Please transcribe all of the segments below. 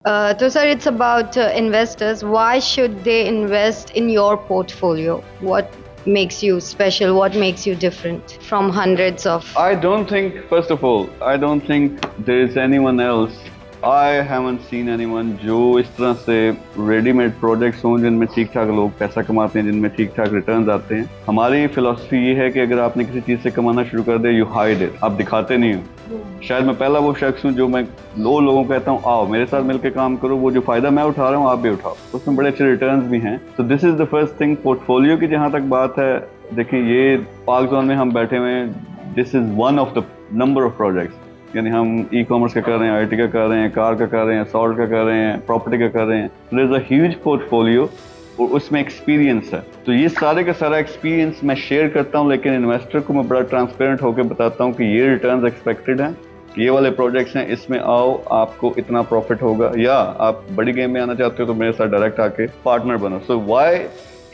So, sir, it's about investors. Why should they invest in your portfolio? What makes you special? What makes you different from hundreds of? I don't think, first of all, I don't think there is anyone else. I haven't seen anyone जो इस तरह से readymade projects हों जिनमें ठीक ठाक लोग पैसा कमाते हैं, जिनमें ठीक ठाक रिटर्न्स आते हैं। हमारी फिलॉसफी ये है कि अगर आपने किसी चीज़ से कमाना शुरू कर दिया, यू हाइड इट, आप दिखाते नहीं हो। शायद मैं पहला वो शख्स हूँ जो मैं लोगों को कहता हूँ आओ मेरे साथ मिलकर काम करो, वो जो फायदा मैं उठा रहा हूँ आप भी उठाओ, उसमें बड़े अच्छे रिटर्न्स भी हैं। तो this is the first thing. Portfolio की जहाँ तक बात है, देखिए ये पार्क जोन में हम बैठे हुए हैं, this is one of the number of projects. यानी हम ई कॉमर्स का कर रहे हैं, आईटी का कर रहे हैं, कार का कर रहे हैं, सॉल्ट का कर रहे हैं, प्रॉपर्टी का कर रहे हैं। There is a huge portfolio और उसमें एक्सपीरियंस है। तो ये सारे का सारा एक्सपीरियंस मैं शेयर करता हूँ, लेकिन इन्वेस्टर को मैं बड़ा ट्रांसपेरेंट होकर बताता हूँ कि ये रिटर्न्स एक्सपेक्टेड हैं, ये वाले प्रोजेक्ट्स हैं, इसमें आओ आपको इतना प्रॉफिट होगा, या आप बड़ी गेम में आना चाहते हो तो मेरे साथ डायरेक्ट आके पार्टनर बनो। So why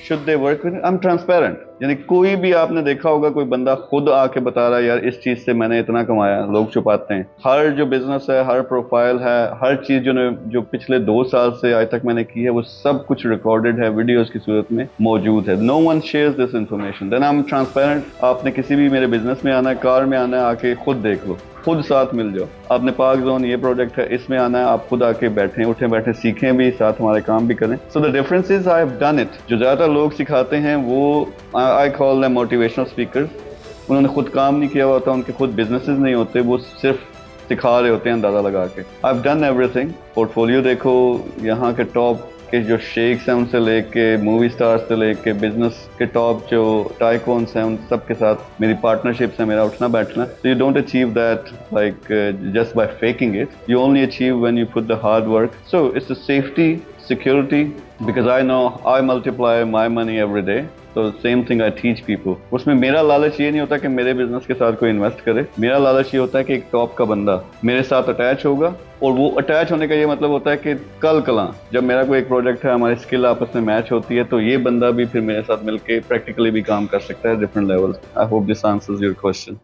should they work with me? I am transparent. यानी कोई भी आपने देखा होगा कोई बंदा खुद आके बता रहा है यार इस चीज से मैंने इतना कमाया, लोग छुपाते हैं। हर जो बिजनेस है, हर प्रोफाइल है, हर चीज जो पिछले 2 साल से आज तक मैंने की है, वो सब कुछ रिकॉर्डेड है, वीडियोस की सूरत में मौजूद है। No one shares this information, then I am transparent. आपने किसी भी मेरे बिजनेस में आना है, कार में आना है, आके खुद देख लो, खुद साथ मिल जाओ। आपने पार्क जोन ये प्रोजेक्ट है, इसमें आना है, आप खुद आके बैठे उठे बैठे सीखें भी, साथ हमारे काम भी करें। So the difference is I have done it. जो ज्यादा लोग सिखाते हैं वो I call them motivational speakers. उन्होंने खुद काम नहीं किया हुआ होता, उनके खुद बिजनेसेस नहीं होते, वो सिर्फ सिखा रहे होते हैं अंदाजा लगा के। I have done everything. Portfolio देखो, यहाँ के टॉप के जो शेख्स हैं उनसे लेके मूवी स्टार्स से लेके बिजनेस के टॉप जो टाइकॉन्स हैं, उन सब के साथ मेरी पार्टनरशिप्स है, मेरा उठना बैठना। So you don't achieve that like just by faking it, you only achieve when you put the hard work. So it's the safety, security, because I know I multiply my money every day. तो same thing I teach people. उसमें मेरा लालच ये नहीं होता कि मेरे business के साथ कोई इन्वेस्ट करे, मेरा लालच ये होता है कि एक टॉप का बंदा मेरे साथ अटैच होगा। और वो अटैच होने का ये मतलब होता है कि कल कला जब मेरा कोई एक प्रोजेक्ट है, हमारी स्किल आपस में मैच होती है, तो ये बंदा भी फिर मेरे साथ मिलके प्रैक्टिकली भी काम कर सकता है different levels. I hope this answers your question.